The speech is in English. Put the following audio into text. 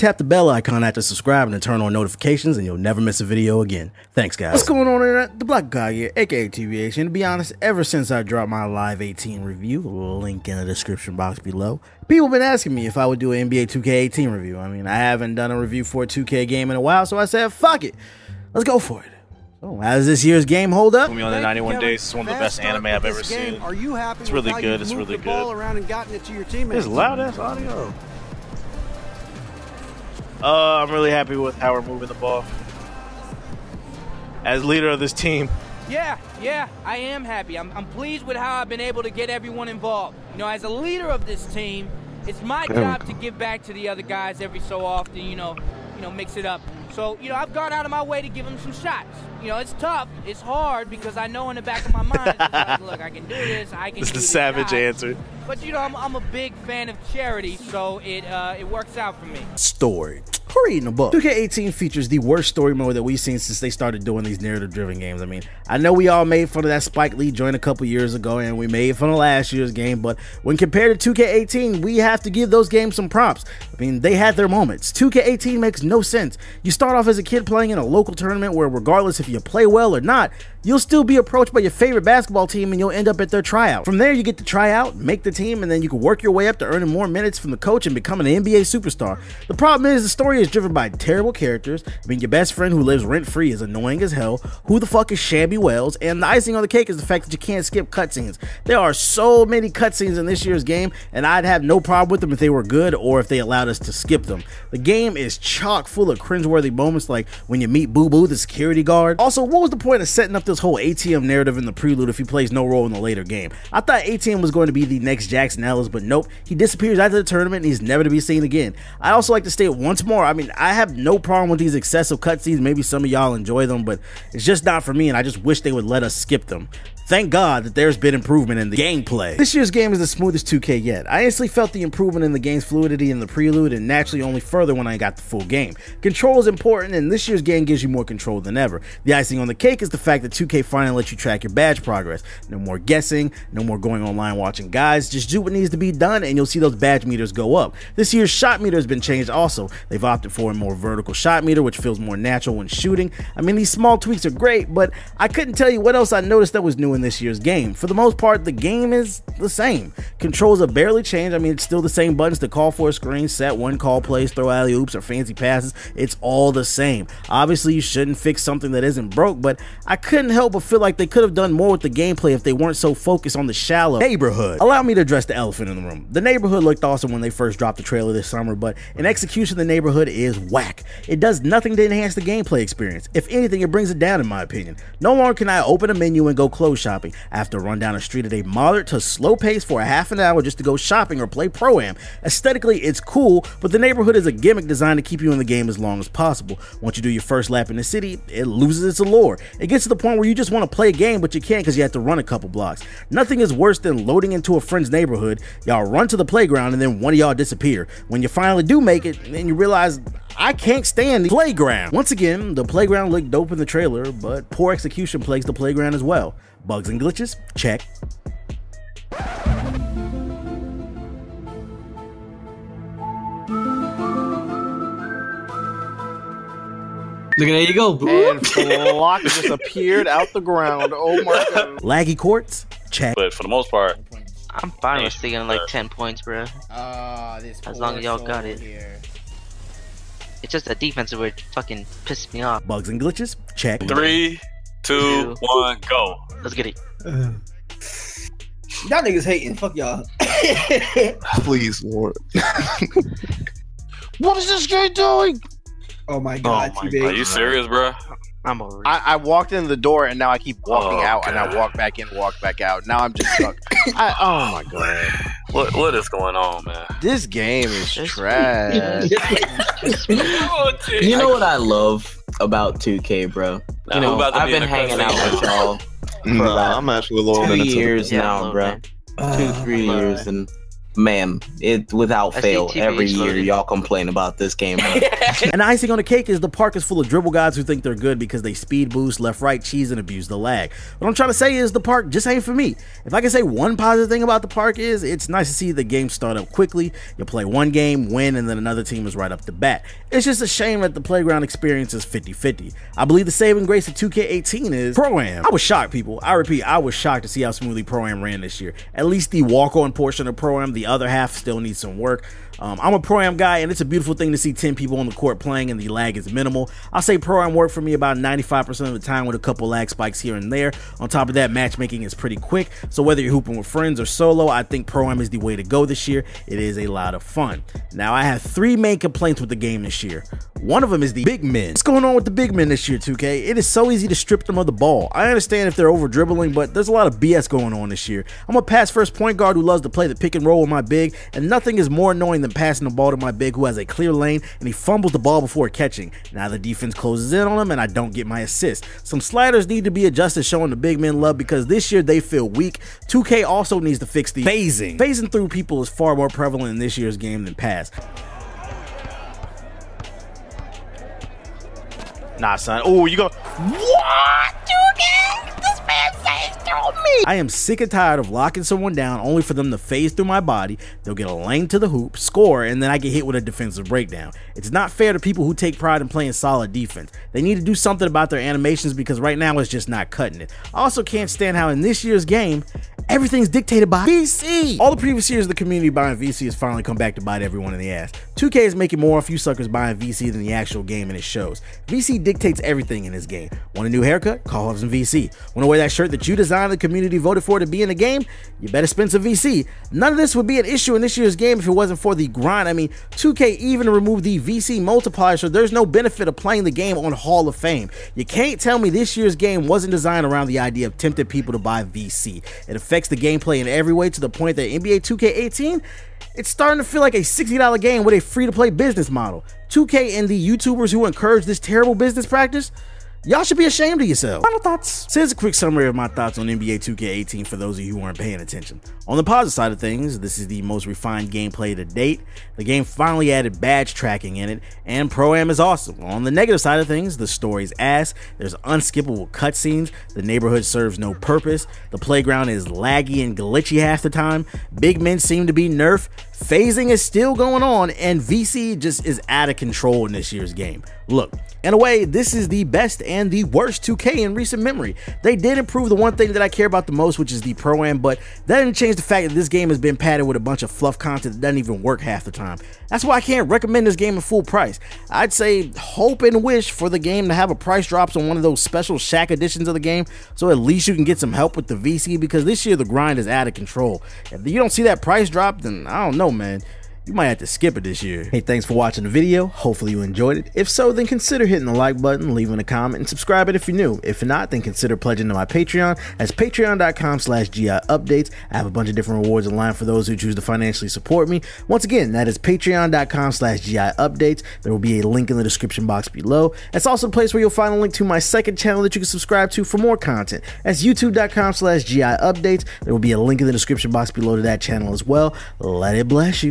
Tap the bell icon after subscribing and turn on notifications and you'll never miss a video again. Thanks, guys. What's going on internet? The Black Hokage here, aka TVH, and to be honest, ever since I dropped my Live 18 review, link in the description box below, people have been asking me if I would do an NBA 2K18 review. I mean, I haven't done a review for a 2K game in a while, so I said, fuck it, let's go for it. So, how does this year's game hold up? Me on the 91 Days is one of the best anime I've ever seen. Are you happy? It's really good. It's really good. Around and gotten it to your teammates? It's loud ass audio. I'm really happy with how we're moving the ball. As leader of this team. Yeah, I am happy. I'm pleased with how I've been able to get everyone involved. You know, as a leader of this team, it's my job to give back to the other guys every so often, you know, mix it up. So, I've gone out of my way to give them some shots. It's tough, it's hard, because I know in the back of my mind, it's like, look, I can do this, I can do this. This is the savage answer. But, I'm a big fan of charity, so it works out for me. Story. We're reading a book. 2K18 features the worst story mode that we've seen since they started doing these narrative-driven games. I mean, I know we all made fun of that Spike Lee joint a couple years ago, and we made fun of last year's game, but when compared to 2K18, we have to give those games some props. I mean, they had their moments. 2K18 makes no sense. You start off as a kid playing in a local tournament where regardless if you play well or not, you'll still be approached by your favorite basketball team and you'll end up at their tryout. From there, you get to try out, make the team, and then you can work your way up to earning more minutes from the coach and becoming an NBA superstar. The problem is the story is driven by terrible characters. I mean, your best friend who lives rent-free is annoying as hell. Who the fuck is Shabby Wells? And the icing on the cake is the fact that you can't skip cutscenes. There are so many cutscenes in this year's game, and I'd have no problem with them if they were good or if they allowed us to skip them. The game is chock full of cringeworthy moments like when you meet Boo Boo, the security guard. Also, what was the point of setting up this whole ATM narrative in the prelude if he plays no role in the later game? I thought ATM was going to be the next Jackson Ellis, but nope, he disappears after the tournament and he's never to be seen again. I'd also like to state once more, I mean, I have no problem with these excessive cutscenes. Maybe some of y'all enjoy them, but it's just not for me, and I just wish they would let us skip them. Thank God that there's been improvement in the gameplay. This year's game is the smoothest 2K yet. I instantly felt the improvement in the game's fluidity in the prelude, and naturally only further when I got the full game. Control is important, and this year's game gives you more control than ever. The icing on the cake is the fact that 2K finally lets you track your badge progress. No more guessing, no more going online watching guides, just do what needs to be done and you'll see those badge meters go up. This year's shot meter has been changed also. They've opted for a more vertical shot meter, which feels more natural when shooting. I mean, these small tweaks are great, but I couldn't tell you what else I noticed that was new in this year's game. For the most part, the game is the same. Controls have barely changed. I mean, it's still the same buttons to call for a screen, set, one call plays, throw alley-oops, or fancy passes. It's all the same. Obviously, you shouldn't fix something that isn't broke, but I couldn't help but feel like they could have done more with the gameplay if they weren't so focused on the shallow neighborhood. Allow me to address the elephant in the room. The neighborhood looked awesome when they first dropped the trailer this summer, but in execution, the neighborhood is whack. It does nothing to enhance the gameplay experience. If anything, it brings it down in my opinion. No longer can I open a menu and go clothes shopping. I have to run down a street at a moderate to slow pace for a half an hour just to go shopping or play Pro-Am. Aesthetically, it's cool, but the neighborhood is a gimmick designed to keep you in the game as long as possible. Once you do your first lap in the city, it loses its allure. It gets to the point where you just want to play a game, but you can't because you have to run a couple blocks. Nothing is worse than loading into a friend's neighborhood, y'all run to the playground, and then one of y'all disappear. When you finally do make it, then you realize, I can't stand the playground. Once again, the playground looked dope in the trailer, but poor execution plagues the playground as well. Bugs and glitches? Check. Look at there you go. And Flock just appeared out the ground. Oh my God. Laggy courts? Check. But for the most part, I'm fine with sticking like 10 points, bro. As long as y'all got it. Here. It's just the defensive where it fucking pissed me off. Bugs and glitches? Check. 3, 2, 1, go. Let's get it. Y'all niggas hating. Fuck y'all. Please, Lord. What is this guy doing? Oh my God, Are you serious, bro? I'm over it. I walked in the door and now I keep walking out and I walk back in, walk back out. Now I'm just stuck. Oh my God. What is going on, man? This game is trash. You know what I love about 2K, bro? Now, You know, who about to I've be in been the hanging out cutscene? with y'all for Nah, about I'm actually a little 2 bit into years Yeah, now, hello, bro. man. 2, 3 years, and Ma'am, it without fail, TV every is year loaded. y'all complain about this game. And the icing on the cake is the park is full of dribble gods who think they're good because they speed boost, left, right, cheese, and abuse the lag. What I'm trying to say is the park just ain't for me. If I can say one positive thing about the park is it's nice to see the game start up quickly. You play one game, win, and then another team is right up the bat. It's just a shame that the playground experience is 50-50. I believe the saving grace of 2K18 is Pro-Am. I was shocked, people. I repeat, I was shocked to see how smoothly Pro-Am ran this year. At least the walk-on portion of Pro-Am, the other half still needs some work. I'm a Pro-Am guy, and it's a beautiful thing to see 10 people on the court playing and the lag is minimal. I'll say Pro-Am worked for me about 95% of the time with a couple lag spikes here and there. On top of that, matchmaking is pretty quick, so whether you're hooping with friends or solo, I think Pro-Am is the way to go this year. It is a lot of fun. Now, I have 3 main complaints with the game this year. One of them is the big men. What's going on with the big men this year, 2K? It is so easy to strip them of the ball. I understand if they're over dribbling, but there's a lot of BS going on this year. I'm a pass first point guard who loves to play the pick and roll with my big, and nothing is more annoying than passing the ball to my big who has a clear lane and he fumbles the ball before catching. Now the defense closes in on him and I don't get my assist. Some sliders need to be adjusted, showing the big men love because this year they feel weak. 2K also needs to fix the phasing. Phasing through people is far more prevalent in this year's game than past. Nah, son. Oh, you go. What? This man says through me. I am sick and tired of locking someone down only for them to phase through my body. They'll get a lane to the hoop, score, and then I get hit with a defensive breakdown. It's not fair to people who take pride in playing solid defense. They need to do something about their animations because right now it's just not cutting it. I also can't stand how in this year's game, everything's dictated by VC. All the previous years, the community buying VC has finally come back to bite everyone in the ass. 2K is making more of you suckers buying VC than the actual game, and it shows. VC dictates everything in this game. Want a new haircut? Call up some VC. Want to wear that shirt that you designed and the community voted for to be in the game? You better spend some VC. None of this would be an issue in this year's game if it wasn't for the grind. I mean, 2K even removed the VC multiplier, so there's no benefit of playing the game on Hall of Fame. You can't tell me this year's game wasn't designed around the idea of tempting people to buy VC. It affects the gameplay in every way to the point that NBA 2K18, it's starting to feel like a $60 game with a free-to-play business model. 2K and the YouTubers who encourage this terrible business practice, y'all should be ashamed of yourselves. Final thoughts. So here's a quick summary of my thoughts on NBA 2K18 for those of you who weren't paying attention. On the positive side of things, this is the most refined gameplay to date. The game finally added badge tracking in it, and Pro-Am is awesome. On the negative side of things, the story's ass, there's unskippable cutscenes, the neighborhood serves no purpose, the playground is laggy and glitchy half the time, big men seem to be nerfed, phasing is still going on, and VC just is out of control in this year's game. Look, in a way, this is the best and the worst 2K in recent memory. They did improve the one thing that I care about the most, which is the Pro-Am, but that didn't change the fact that this game has been padded with a bunch of fluff content that doesn't even work half the time. That's why I can't recommend this game at full price. I'd say hope and wish for the game to have a price drops on one of those special Shaq editions of the game, so at least you can get some help with the VC, because this year the grind is out of control. If you don't see that price drop, then I don't know, man. You might have to skip it this year. Hey, thanks for watching the video. Hopefully you enjoyed it. If so, then consider hitting the like button, leaving a comment, and subscribing if you're new. If not, then consider pledging to my Patreon. That's patreon.com/GIupdates. I have a bunch of different rewards in line for those who choose to financially support me. Once again, that is patreon.com/GIupdates. There will be a link in the description box below. That's also the place where you'll find a link to my second channel that you can subscribe to for more content. That's youtube.com/GIupdates. There will be a link in the description box below to that channel as well. Let it bless you.